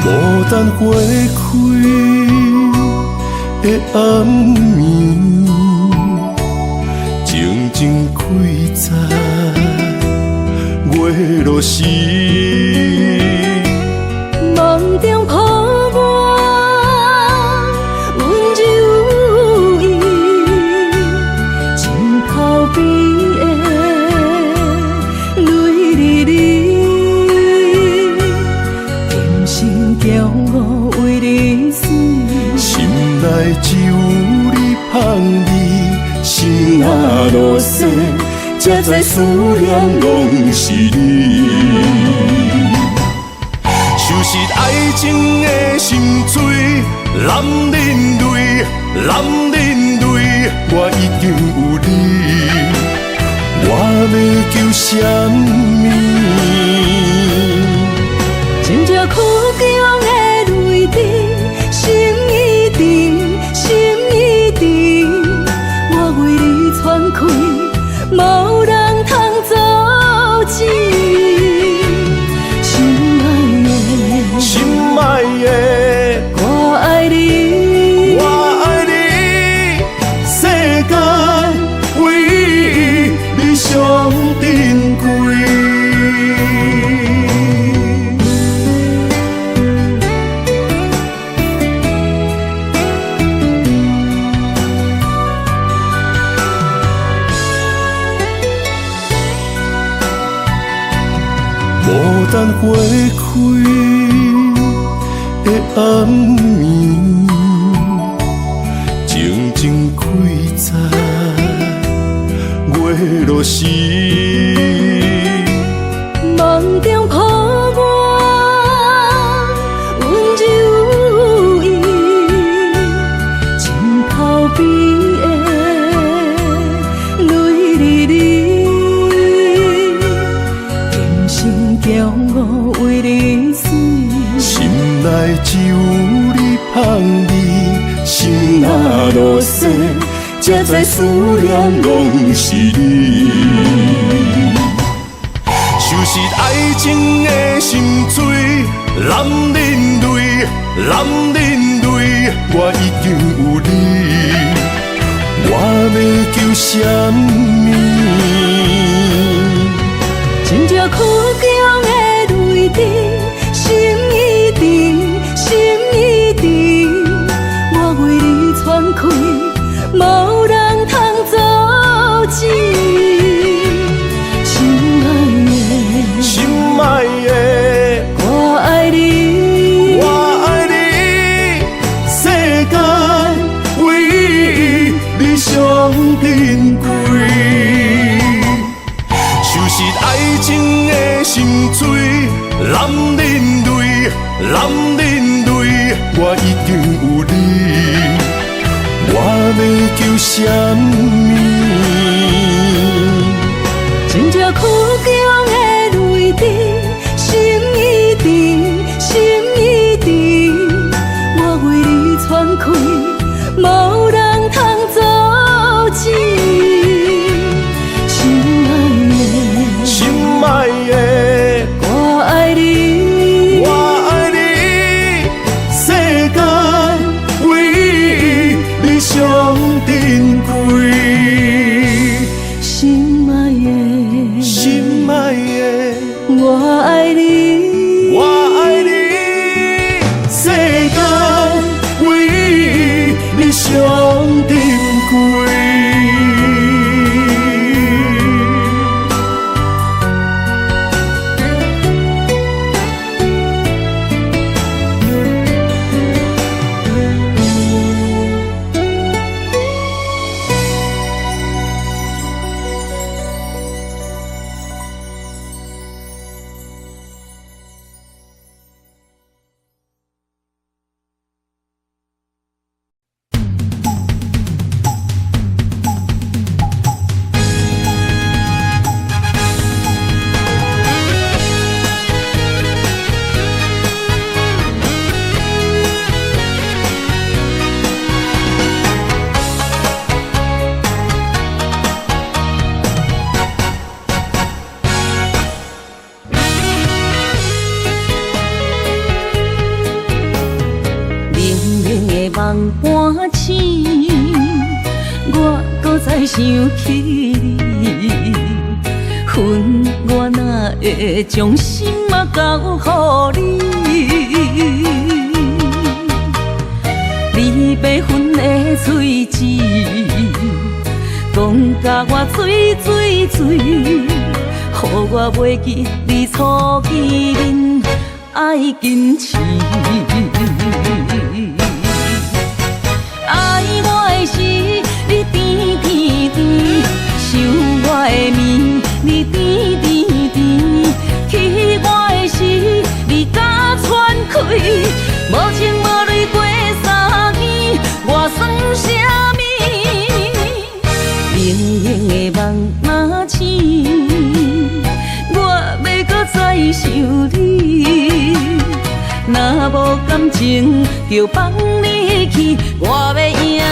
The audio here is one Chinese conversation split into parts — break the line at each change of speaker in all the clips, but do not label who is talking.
牡丹花开的暗暝，静静开在月落时。
梦中抱我，温柔有意，枕头边的泪沥沥，今生骄傲为你死，
心内只有你香味，心若落雪，才知思念拢是你。收拾爱情的心水，男人泪，男人泪，我已经有你，我要求什么？
真正苦强的泪滴，心已沉，心已沉，我为你喘气，无人通阻止。心爱的，我爱你，
我爱你，世间唯一你上珍贵。牡丹花开的暗暝，静静开在月落时。
梦中抱我，温柔有意，枕头边的泪沥沥，今生骄傲为你死，
心内只有你香味，心若落雪，才知思念拢是你。收拾爱情的心水，男人泪，男人泪，我已经有你，我要求什么？
真正苦强的泪滴，心已沉，心已沉，我为你喘气，无人通阻止。
心爱的，
我爱你，
我爱你，世间唯一你上珍贵。收拾爱情的心水，男人泪，男人泪，我已经有你，我要求什么？
真正苦强的泪滴，心已沉，心已沉，我为你喘气，无人通阻止。
心爱的，
我爱你，
我爱你，世间唯一你上珍贵。
心爱的，
心爱的，
我爱你，
我爱你，世间唯一你上珍贵。
梦半醒，我搁再想起你，恨我哪会将心嘛交予你？你白粉的嘴舌，讲甲我醉醉醉，予我袂记你初见爱坚持。爱我的时，你甜甜甜；想我的面，你甜甜甜；气我的时，你甲喘开。无情无泪过3年，我算啥物？冷冷的梦若醒，我要搁再想你。若无感情，就放你去，我要赢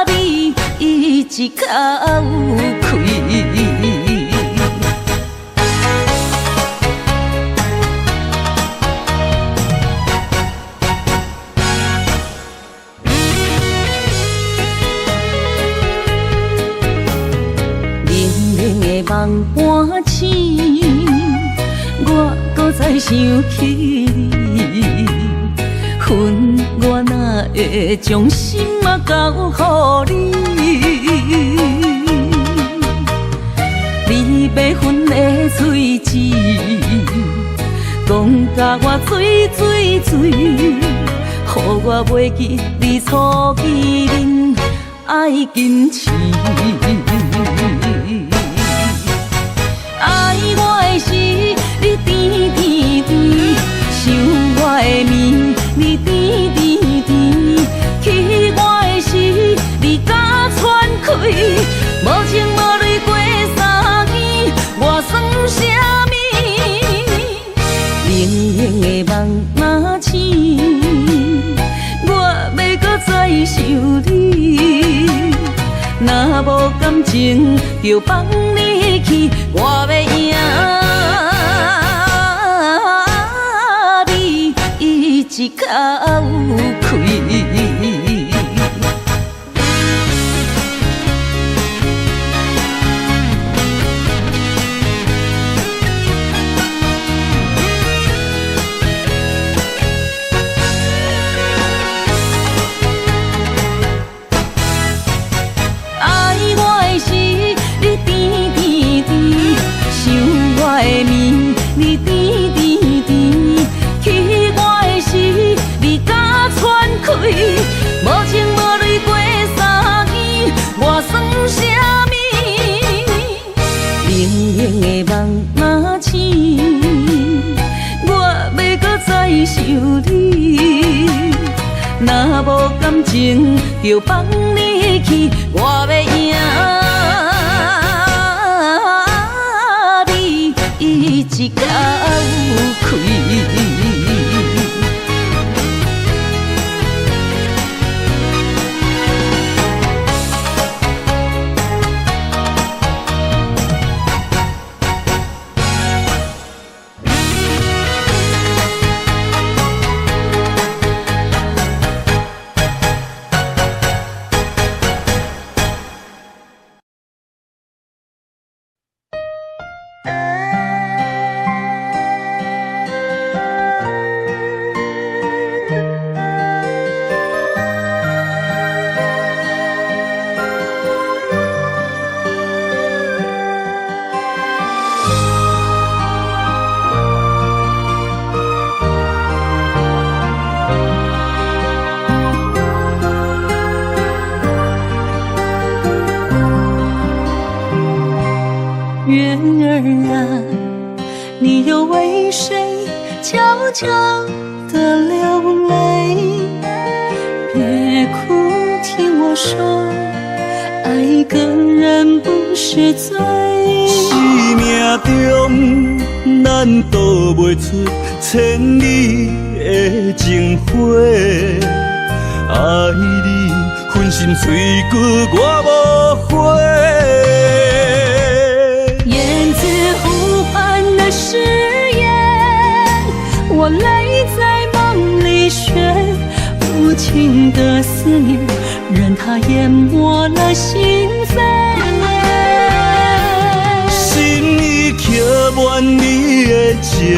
你一口气。梦半醒，我搁再想起你，恨我哪会将心嘛交予你？你白粉的嘴舌，讲甲我醉醉醉，予我袂记你初见爱坚持。爱我的时，你甜甜甜；想我的面，你甜甜甜；气我的时，你甲喘开。无情无泪过3年，我算啥物？冷冷的梦若醒，我要搁再想你。若无感情，就放你去，我要赢你一口气。我的面，你甜甜甜；气我的时，你甲喘开。无情无泪过3年，我算啥物？冷冷的梦若醒，我要搁再想你。若无感情，就放你去，我要赢一口气。月儿啊，你又为谁悄悄地流泪？别哭，听我说，爱一个人不是罪。
生命中，咱躲袂出千里的情花。爱你，分心碎骨，我无悔。
燕子呼唤的誓言，我泪在梦情的思念，任它淹没了心扉。
心已刻满你的情，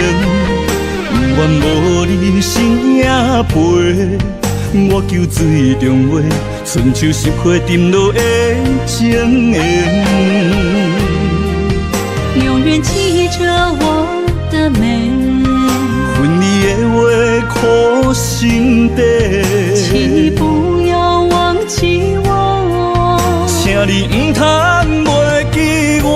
愿无你身影陪。我求水中花，春秋10花沉落的情缘，
永远记着我的美。
恨你的话苦心底，
请你不要忘记我，
请你唔通袂记我。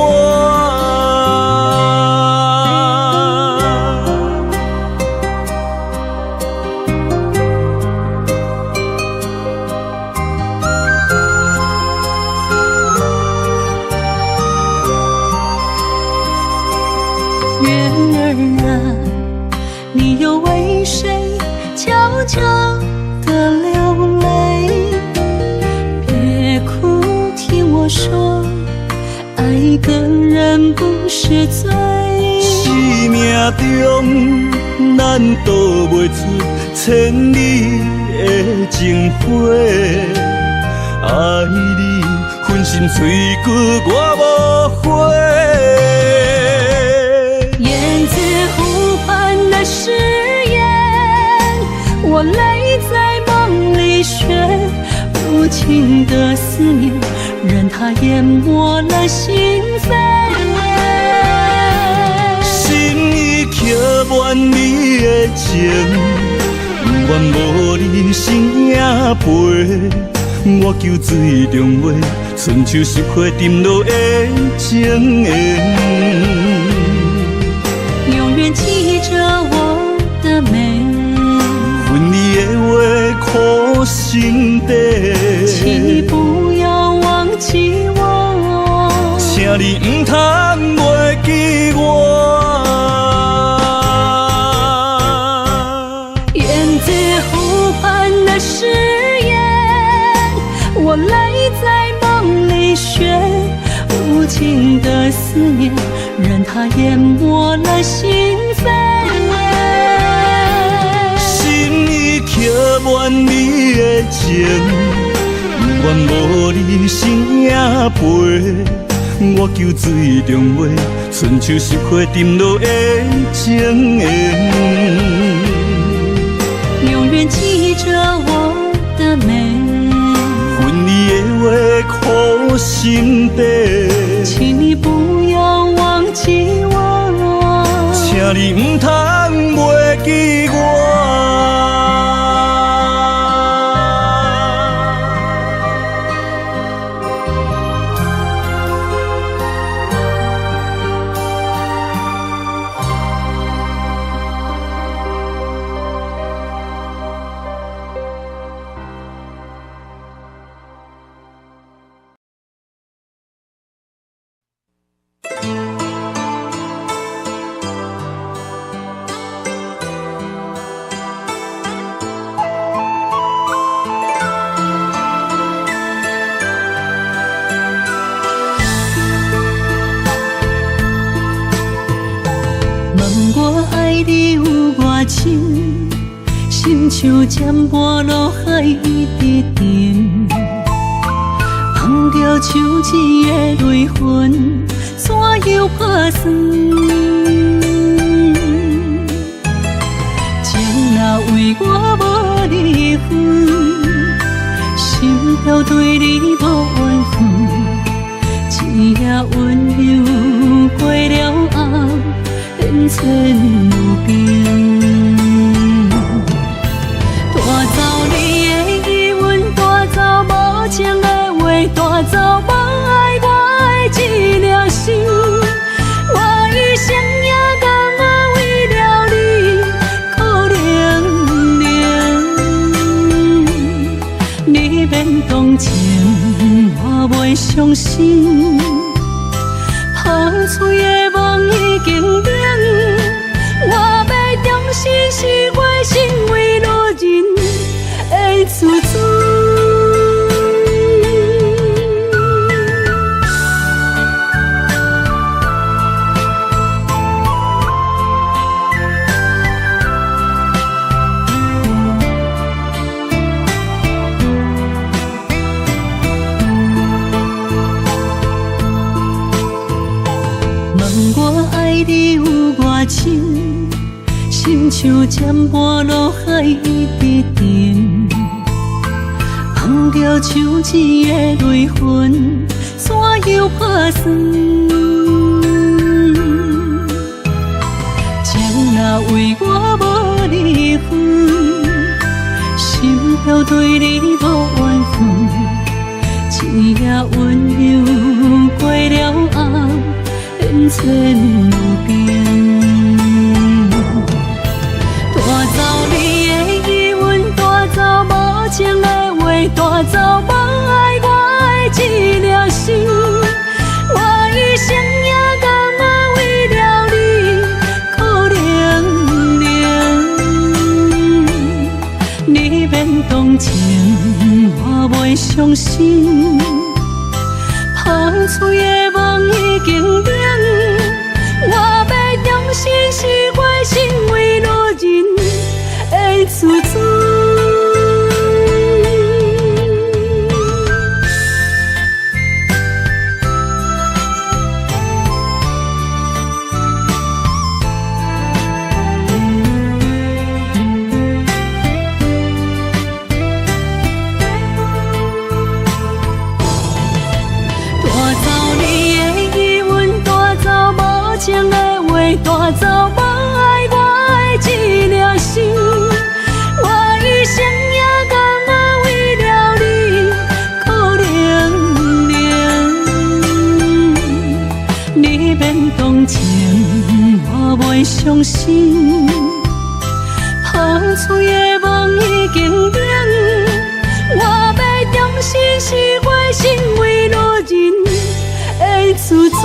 月儿啊，你又为谁悄悄地流泪？别哭，听我说，爱一个人不是罪。
生命中咱躲袂出千里的情花，爱你分身碎骨我无悔。
燕子湖畔的誓言，我泪在梦里学，无情的思念，任它淹没了心扉。
心已刻满你的情，愿无你身影陪。我求水中花，春秋10花沉落的情缘，
永远记着我的美。
恨你的话苦心底，
请你不要忘记我，
请你唔通袂记我。
燕子湖畔的誓言，我泪在梦里学，无情的思念，任它淹没了心扉。
心已刻满你的情，愿无你身影陪。我求水中花，春秋10花沉落的情缘，
永远记着我的美。
恨你的话苦心底，
请你不要忘记我，
请你唔通袂记我。心像渐波落海一直沉，放着手指的泪痕，怎又打算？情若为我无离分，心跳对你无缘分，一夜温柔过了后，变成有冰。带走你的疑问，带走无情的话，带走无爱我的一颗心。我一生也甘为了你苦冷冷，你免同情，我袂伤心。打碎的梦已经冷，我要重新释怀，心为路人的自尊。
我爱你有偌深，心像渐半落海一直沉，放着像子的泪痕，山又拍酸。情若为我无离分，心飘对你无缘分，一夜温柔过了后，变成路边。带走你的疑问，带走无情的话，带走无爱我的一粒心。我一生也甘啊为了你苦伶伶，你免同情，我袂伤心。香水的梦已经冷，我要重新释怀，成为路人的自尊。带走无爱我的一粒心，我一生也甘啊为了你苦伶伶，你免同情，我袂伤心。香水的梦已经冷，我要重新释怀，成为路人的自尊。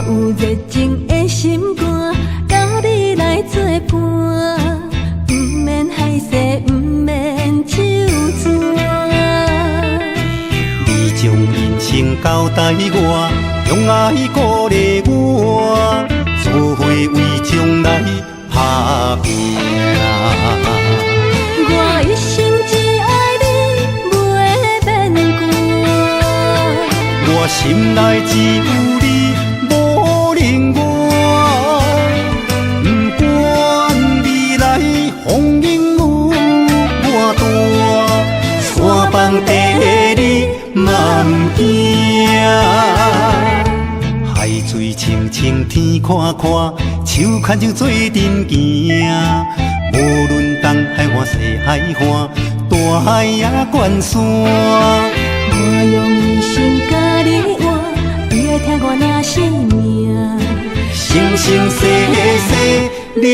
有热情的心肝，甲你来作伴，不免害羞，不免手纸。
你将人生交代我，用爱鼓励我，做伙为将来打拼。
我一生只爱你，袂变卦。
我心内只有你。不管未来风雨有偌大，山崩地裂嘛不惊。海水清清天看看，手牵手做阵行。无论东海岸西海岸，大海也关山。
我用一生甲你换，你会听我若生命。
生生世世念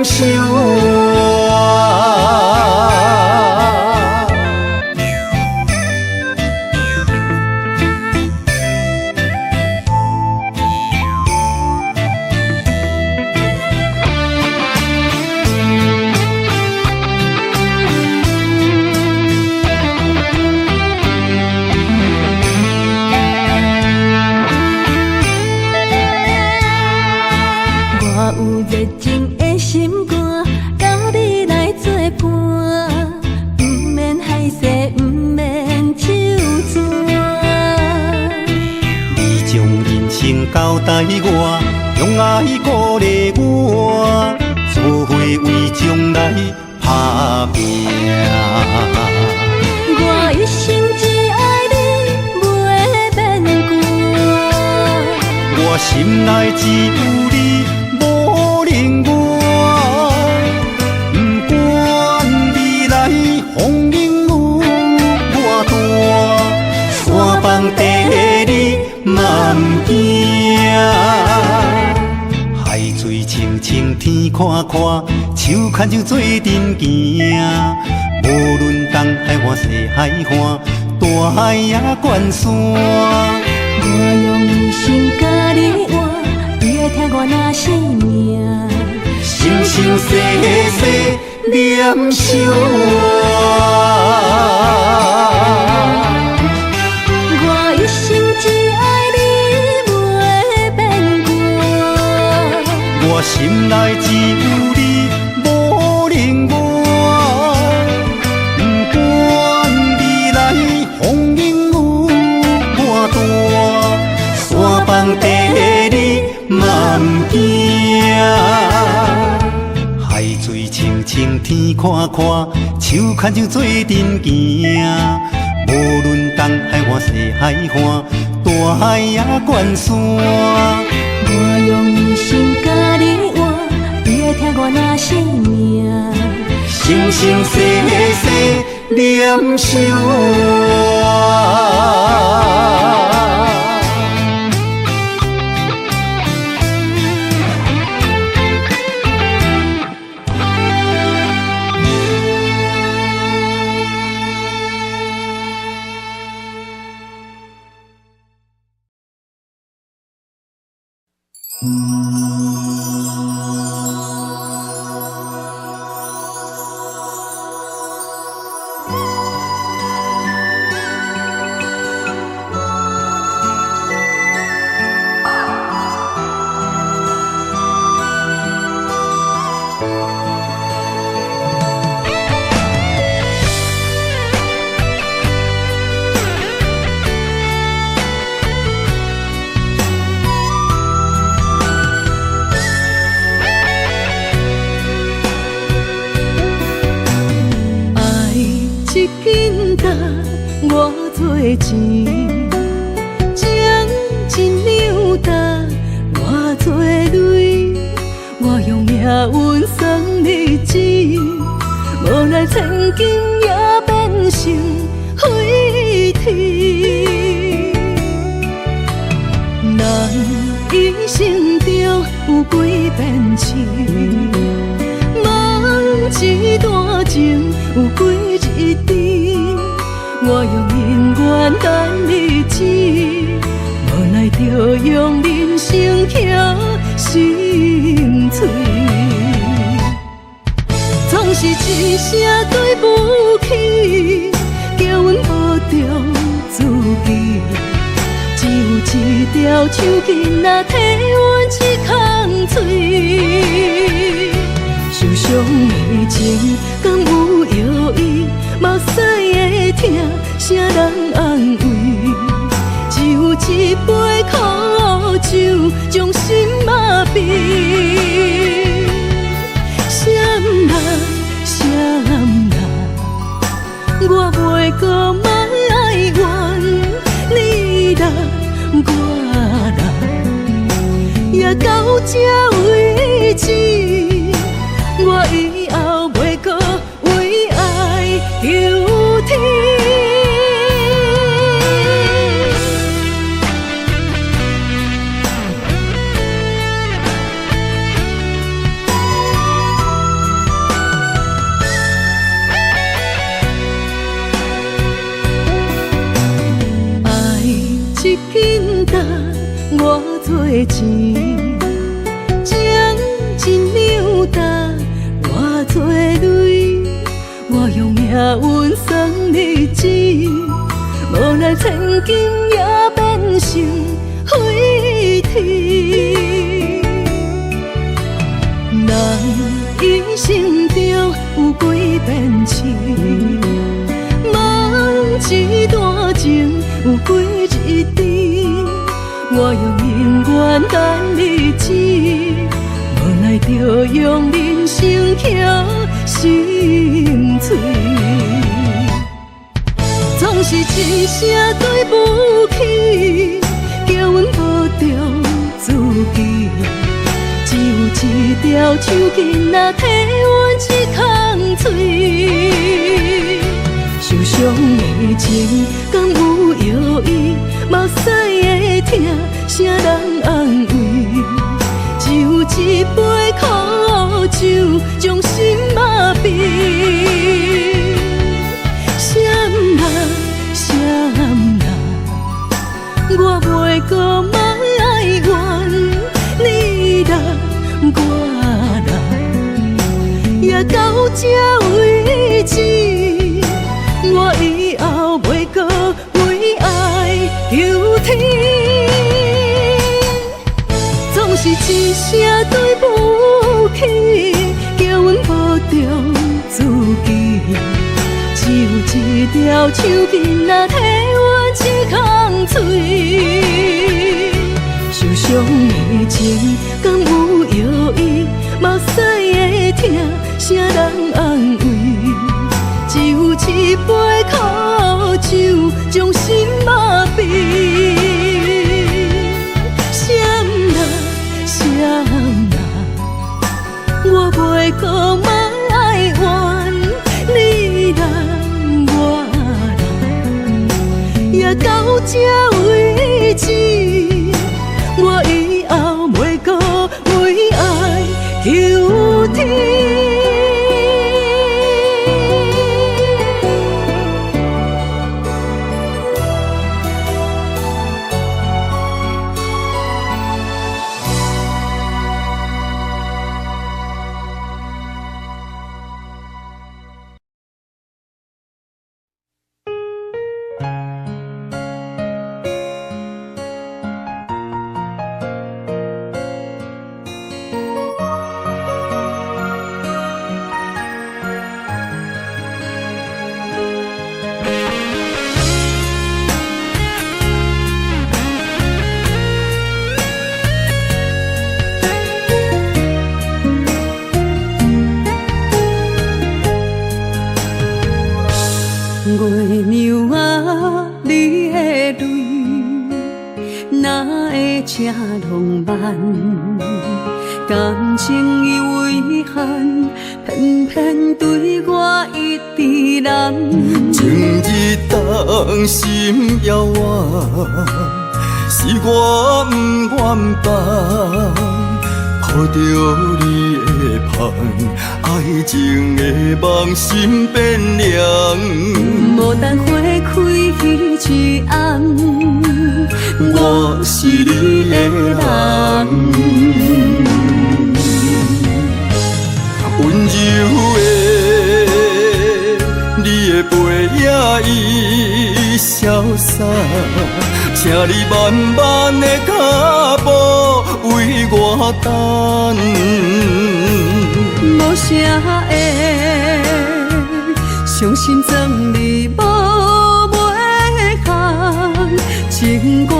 想。
有热情的心肝，甲你来作伴，不免害羞，不免手纸。
你将人生交代我，用爱鼓励我，做伙为将来打拼。
我一生只爱你，袂变卦。
我心内只有你。不管未来风雨有偌大，山崩地裂嘛不惊，海水清清天看看，手牵手做阵行。无论东海岸西海岸，大海也关山。
我用心甲你换，你会听我若生命。
生生世世念相
我一生只爱你，袂变卦。
我心内只有你，无另外。不管未来风雨有偌大，山崩地裂嘛不惊。海水清清天看看，手牵手做阵行。无论东海岸西海岸，大海也关山。
我用心甲你换，你会听我若生命。
生生世世念相。
我做钱，将一两担我做泪，我用命运送你钱，无奈千金也变成废铁。人一生中有几遍情，梦一段情有几日甜。我用姻缘等你知，无奈着用人生捡心碎。总是一声对不起，叫阮无着自己。只有一条手巾若替阮一空嘴，受伤的情敢有药医？目屎会疼，啥人安慰？只有一杯苦酒，将心麻痹。闪啦闪啦，我袂搁爱怨你啦，我啦，也到这为止。我以后袂搁为爱流天。爱一斤担我做钱，将一两担我做泪，我用命运送你钱，无奈千金也变成废铁。人一生中有几遍情，梦一段情有几日甜。我用姻缘等你知，无奈着用人生捡心碎。总是一声对不起，叫阮无着自己。只有一条手巾若替阮一空嘴，受伤的情，敢有药医？目屎会疼，啥人安慰？就一杯苦酒，将心麻痹。闪啊闪啊，我袂搁莫爱怨你啦，我啦，也到这为止。我以后袂搁为爱求天。总是一声对不起，叫阮无中自己。只有一条手巾啊，替阮一空嘴。受伤的情，敢有药医？目屎会疼，啥人安慰？只有一杯苦酒，将心麻痹。我袂搁莫爱怨你啦，我啦，也到这为止。我以后袂搁为爱求天。月娘啊，你的泪哪会这浪漫？感情已遗憾，偏偏对我一直难。
情一动，心遥远，是我不愿放。抱着你的盼，爱情的梦心变凉。
无等花开一暗，
我是你的人。温柔的，你的背影已消散，请你慢慢的脚步为我等。
无啥会伤心装你无袂行，情愿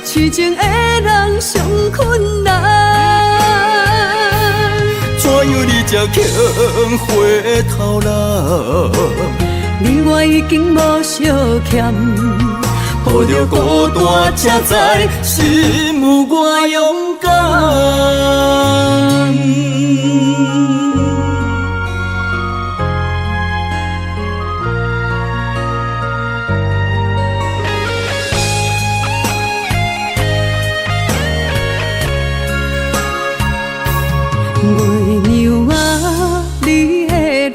痴情的人上困难。
怎样你才肯回头来？
你我已经无相欠，
抱着孤单才知心有我勇敢。
月娘啊，你的泪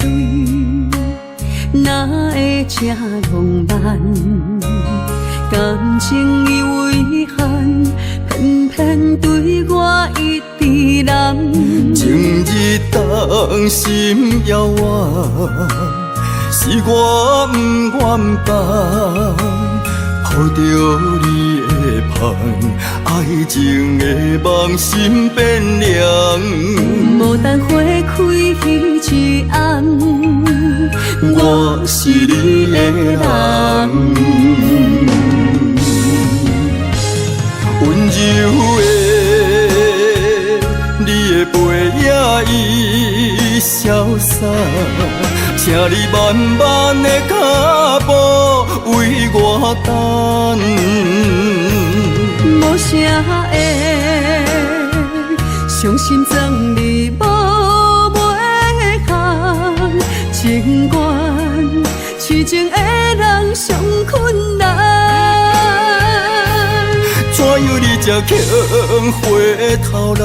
哪会这浪漫？感情已遗憾，偏偏对我一直难。
情一动，心遥远，是我不愿放。抱着你的盼，爱情的梦心变凉。
无等花开一暗，
我是你的人。温柔的，你的背影已消散，请你慢慢的脚步为我等。
无啥会伤心装你无袂行，情愿痴痴情的人上困难。
怎样你才肯回头来？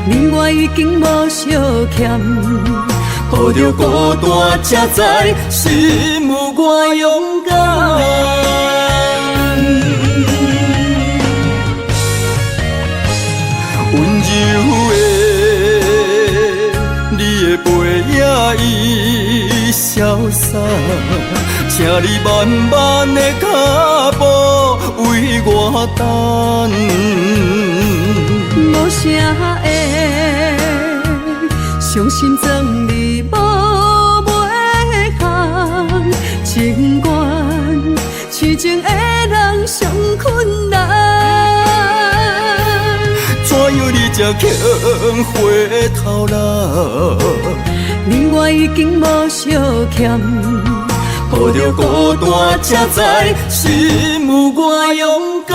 你我已经无相欠，
抱着孤单才知心有我勇敢。温柔的你的背影已消散，请你慢慢的脚步为我等。
无啥会伤心装你无袂行，情愿痴情的人上困难。
怎样你才肯回头来？
你我已经无相欠，
抱着孤单才知心有我勇敢。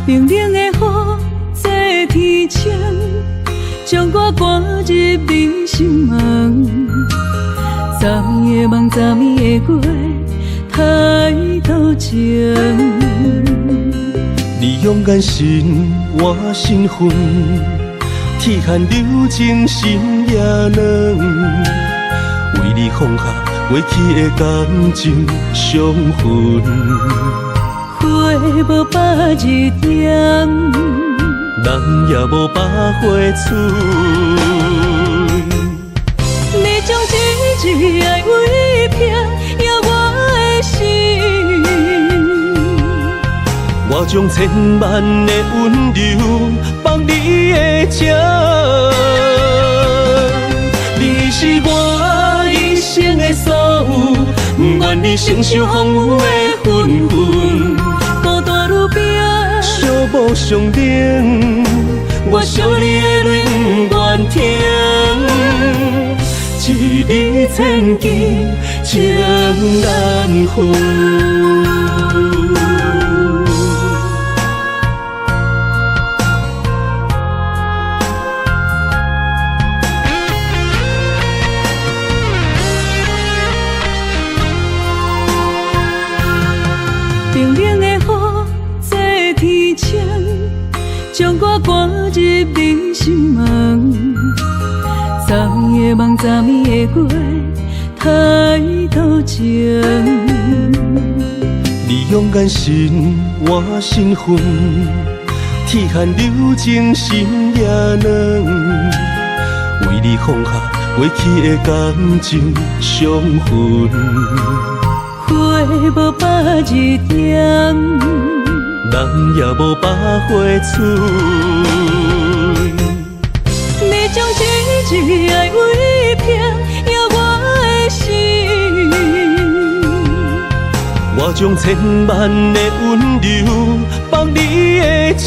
冷冷的雨坐天窗，将我赶入你心门。昨夜梦，昨暝的月，太多情。
你勇敢心，我身份，铁汉柔情心也软，为你放下过去的感情伤痕。
花无百日甜，
人也无百花春。
你将一句爱为凭摇我的心，
我将千万的温柔放你的这，你是我一生的所有，不愿你承受风雨的纷纷。
孤单路边，
小无上顶，我惜你的泪不愿停，一日千金情难分。
冰冷的雨坐天窗，将我赶入你心门。昨夜梦，昨暝的月，太多情。
你勇敢心，我身份，铁汉柔情心也软，为你放下过去的感情伤痕。
花无百日甜，
人也无百花春。
你将一句爱为凭摇我的心，
我将千万的温柔放你的这，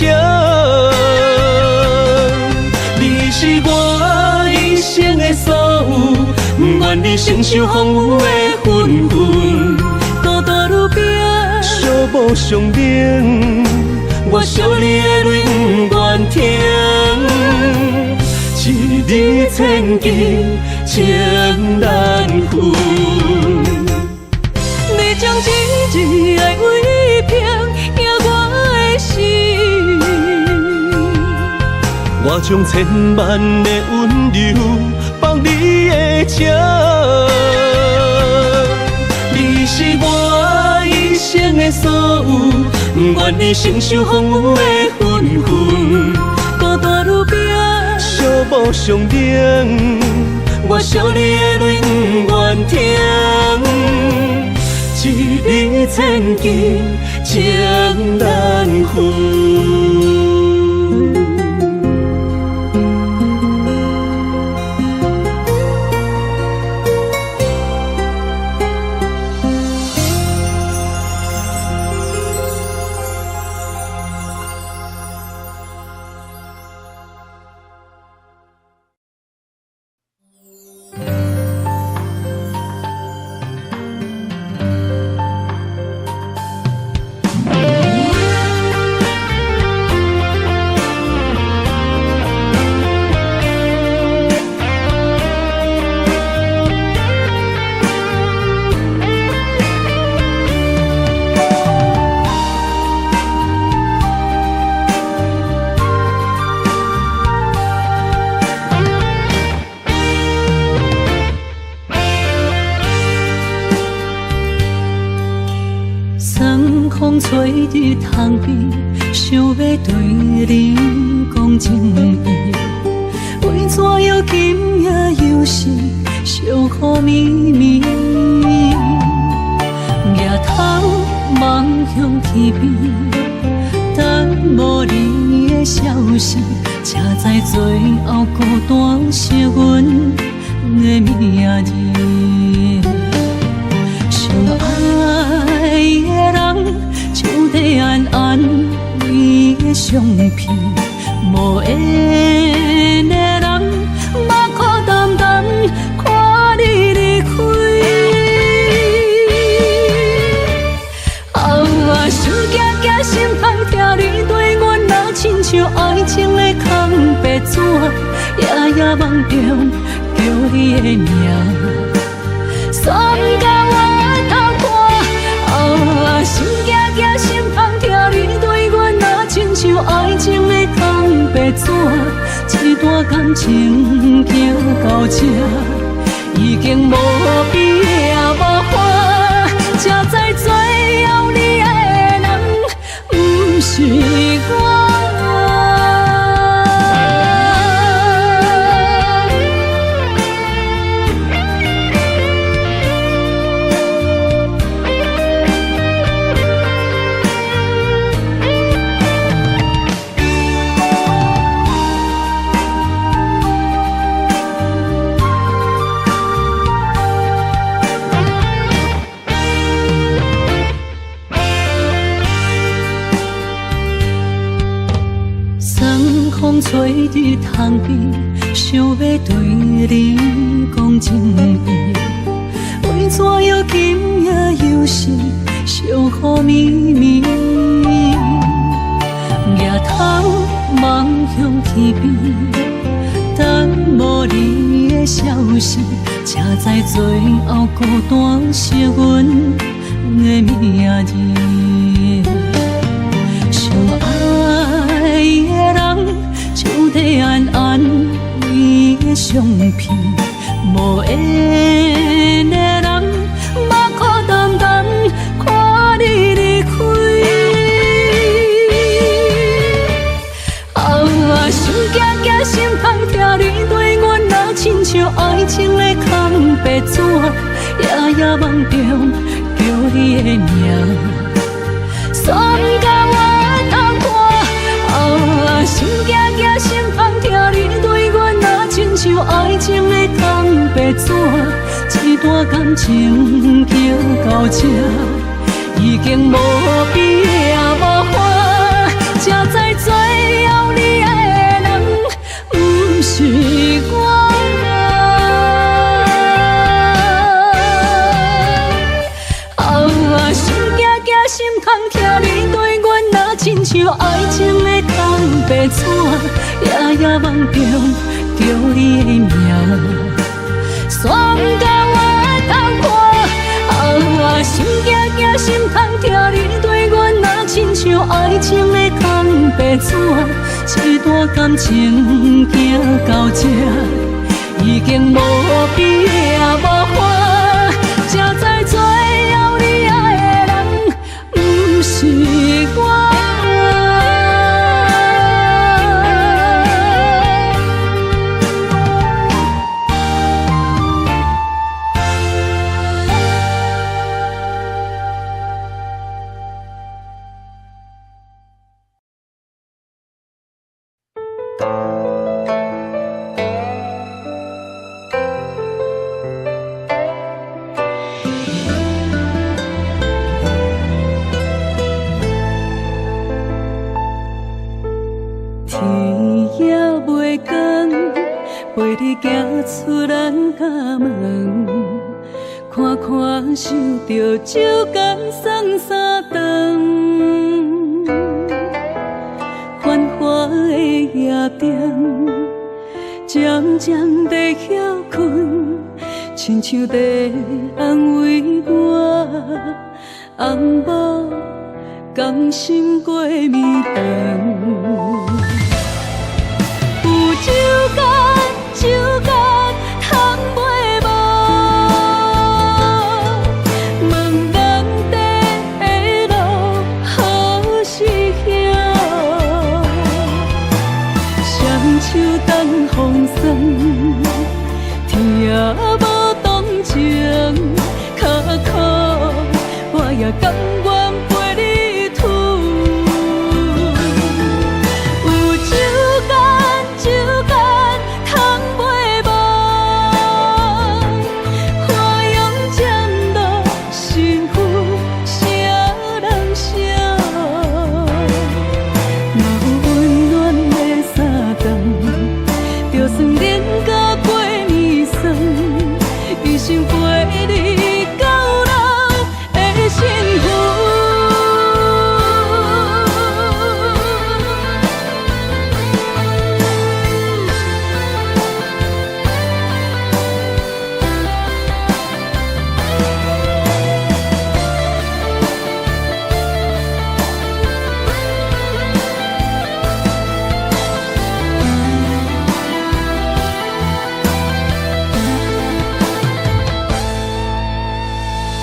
你是我一生的所有，不愿你承受风雨的纷纷。
孤单路边，
小无上顶，我惜你的泪不愿停，一日千金情难分。
你将一句爱为凭摇我的心，
我将千万的温柔放你的这，你是我一
生的所有，愿意承受风雨的纷纷。孤单路边，
小无上顶，
我想你的泪不愿停。一日千金情难分。风吹伫窗边，想要对你讲情意。为怎样今夜又是小雨绵绵？抬头望向天边，等无你的消息，才知最后孤单是阮的名字。相爱的人，像在暗暗为的相片，无缘的人，目眶淡淡看你离开。想惊惊心痛，听你对阮若亲像爱情的空白纸，夜夜梦中叫你的名，酸甲我头看。想惊惊心痛，听你对阮若亲像爱情的空白纸，一段感情行到这，已经无边也无花，才知最后你是我。风吹伫窗边，想要对你讲情意。为怎样今夜又是小雨绵绵？抬头望向天边，等无你的消息，才知最后孤单是阮的名字。相爱的人，像在暗暗为的相片，无缘的人，目眶淡淡看你离开。想惊惊心痛，听你对阮若亲像爱情的空白纸，夜夜梦中叫你的名，酸甲我头看。想惊惊心痛，听你对阮若亲像爱情的空白纸，一段感情行到这，已经无边也无花，才知最后你的人不是我。想惊惊心痛，听你对阮若亲像爱情的空白纸，夜夜梦中叫你的名，酸甲我头看。想惊惊心痛，听你对阮若亲像爱情的空白纸，一段感情行到这，已经无边也无花，才知最后你爱的人也袂讲，陪你行出咱家门，看看想着酒干送三顿，繁华的夜店，渐渐地休困，亲像在安慰我，红某甘心过暝长。有酒干，酒干通买无，问人地的路何时晓？双手等风霜，天也无同情，脚苦我也甘愿陪你吐。有酒干，酒干通买无，花容渐落，幸福啥人晓？若有温暖的相共，就算人甲过暝酸，一生陪你到老的幸福。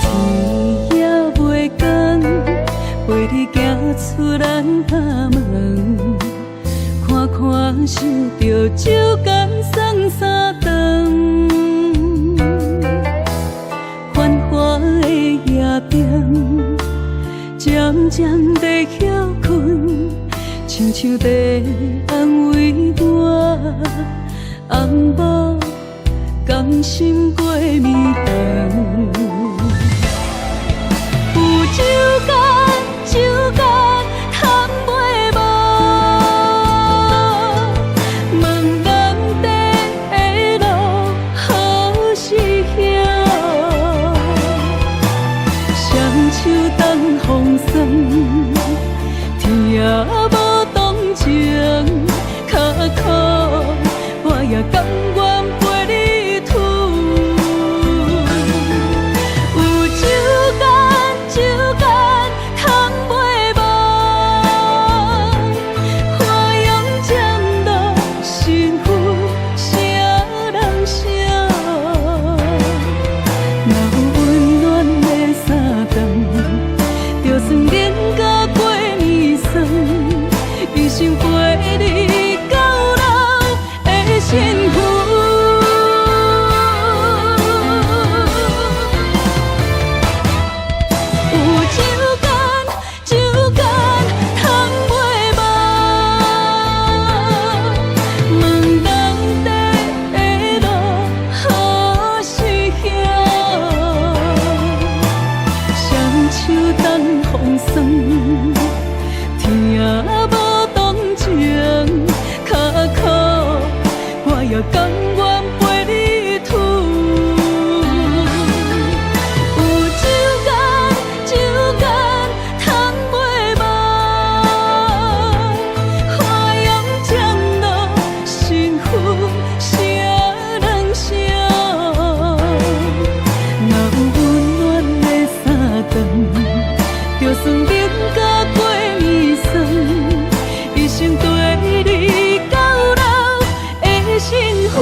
天也袂光，陪你行出咱家门，看看想着酒干送三顿，繁华的夜店，渐渐地休困，亲像在安慰我，红某甘心过暝长。有酒干，酒干通买无，问人地的路何时晓？双手等风霜，天也无同情，脚苦我也甘愿陪你吐。有酒干，酒干通买无，花容渐落，幸福啥人晓？若有温暖的相共，就算人甲过暝酸，一生陪你到老的幸福。有酒干，酒干通买无，问人地的路何时晓？双手等风霜，天也无同情，脚苦我也甘愿陪你吐。有酒干，酒干通买无，花容渐落，幸福啥人晓？若有温暖的相共，就算人甲过暝酸，一生对你到老的幸福。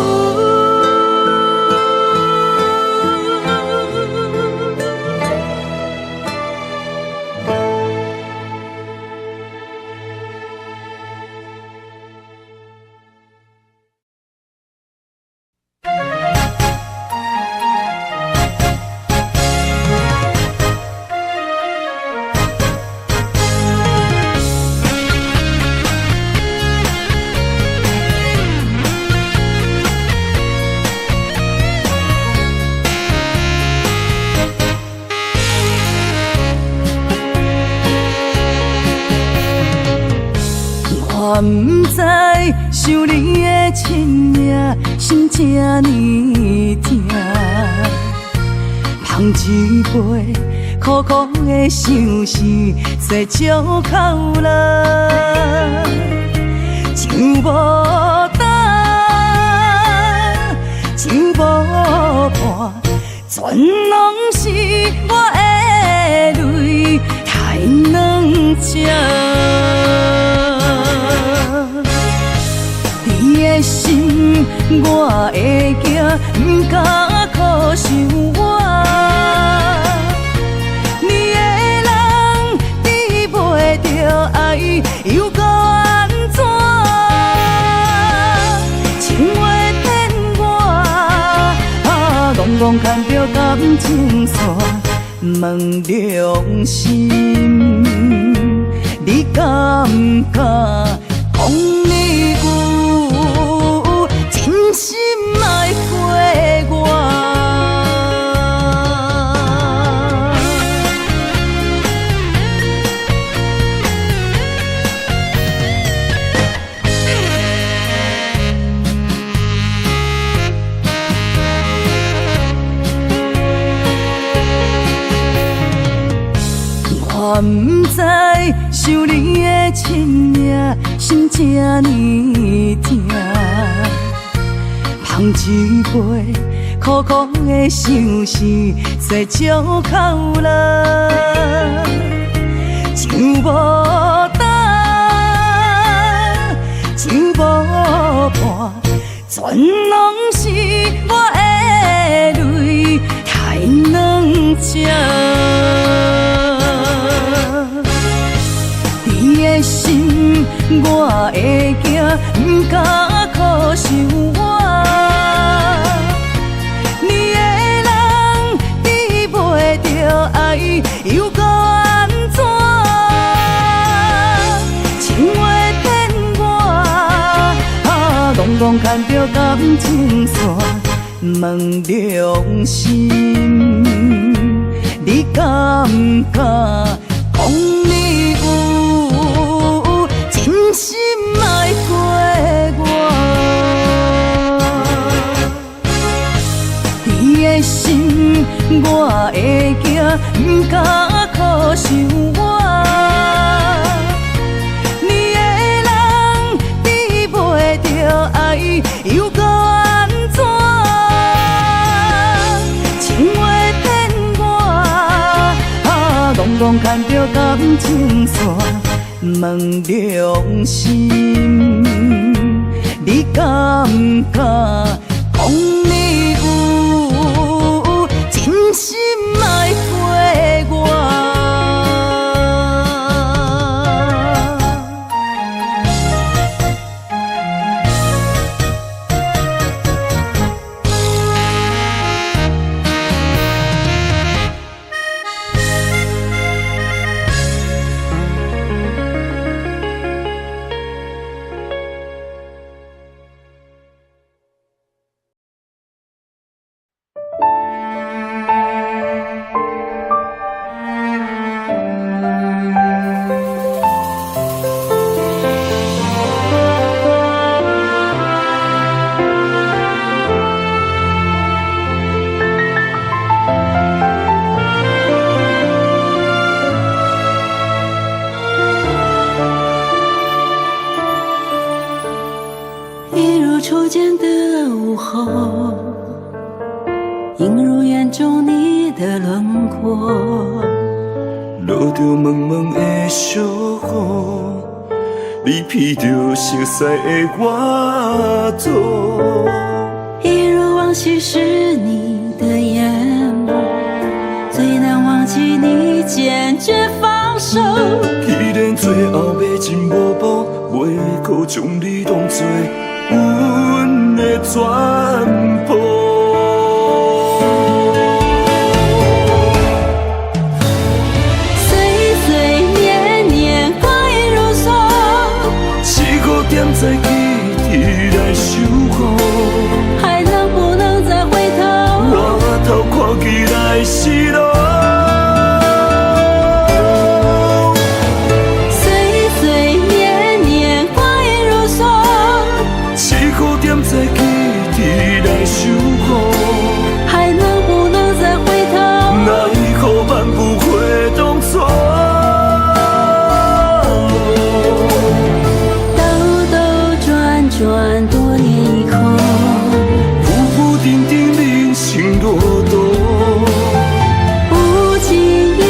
我不知想你的亲命，心这呢痛。捧一杯苦苦的相思，洗借口泪，像无干，像无伴，全拢是我的泪太软只。你的心我会惊，不敢苦想我。你的人治袂着爱，又搁安怎？情话骗我，戆戆牵着感情线，问良心，你敢不敢讲你有真心爱过我？我不知想你的亲命，心这呢痛。捧一杯苦苦的相思，洗借口泪，像无干，像无伴，全拢是我的泪太软只。你的心我会惊，不敢苦想我。你的人治袂着爱，又搁安怎？情话骗我，戆戆牵着感情线，问良心，你敢不敢讲你有真心爱过我？你的心我会惊，不敢苦想我。你的人治袂着爱，又搁安怎？情话骗我，戆戆牵着感情线，问良心，你敢不敢讲你有真心爱过我？
一如初见的午后，映入眼中你的轮廓。
落着蒙蒙的小雨，你披着熟悉的我左。
一如往昔是你的眼眸，最难忘记你坚决放手。
既然最后要真无步，袂可将你当作阮的全部。
岁岁年年光阴如梭
4、5点再记起来守候，
还能不能再回头？
我头看起来是路。
岁岁年年光阴如梭转，多年以后，
浮浮沉沉人生路途，
不经意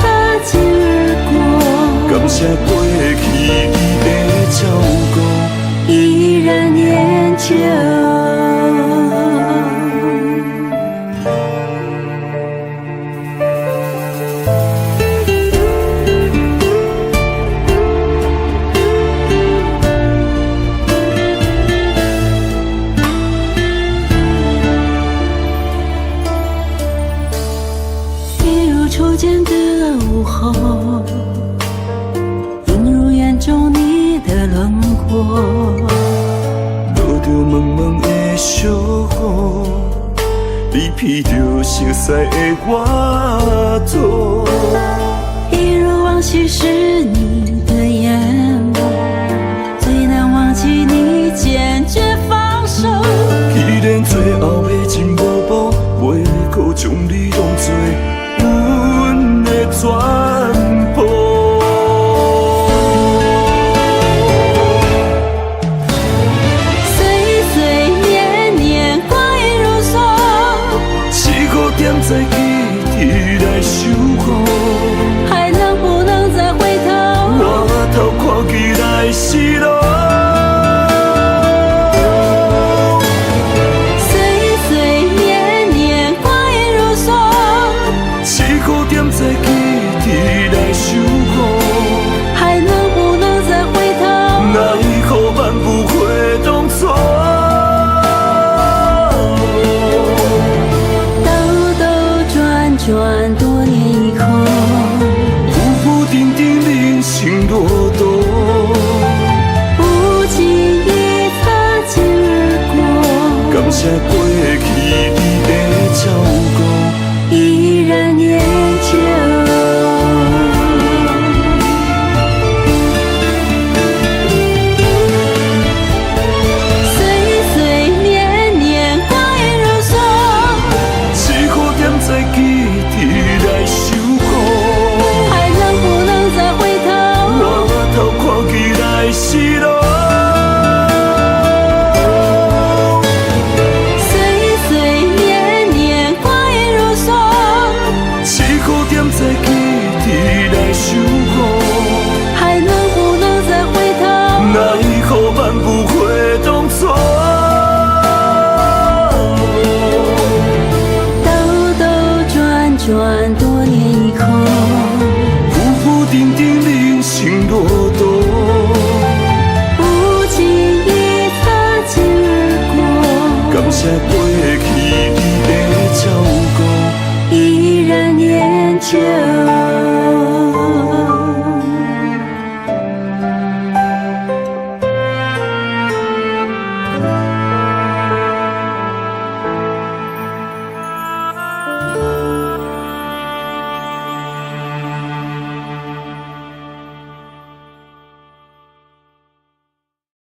擦肩而过，
感谢过去你的照顾，
依然念旧。一如初见的午后，映入眼中你的轮廓。
落着蒙蒙的小雨，你披着熟悉的我土。
一如往昔是你的眼眸，最难忘记你坚决放手。
既然最后的真无补，袂搁将你当作阮的全部。
岁岁年年光阴如梭，
四五点再记起来守护，
还能不能再回头？
我头看起来失落。
岁岁年年光阴如梭，
四五点再记起来守护，
还能不能再回头？
奈何万不回当初。
兜兜转转，多年以后，
浮浮沉沉人生路途，
不经意擦肩而过，
感谢过去你的照顾，
依然念旧。岁岁年年光阴如梭，
四五点再记起来守护，
还能不能再回头？
我头看起来失落。
岁岁年年光阴如梭，
四五点再记起来守护，
还能不能再回头？
奈何万不回当初。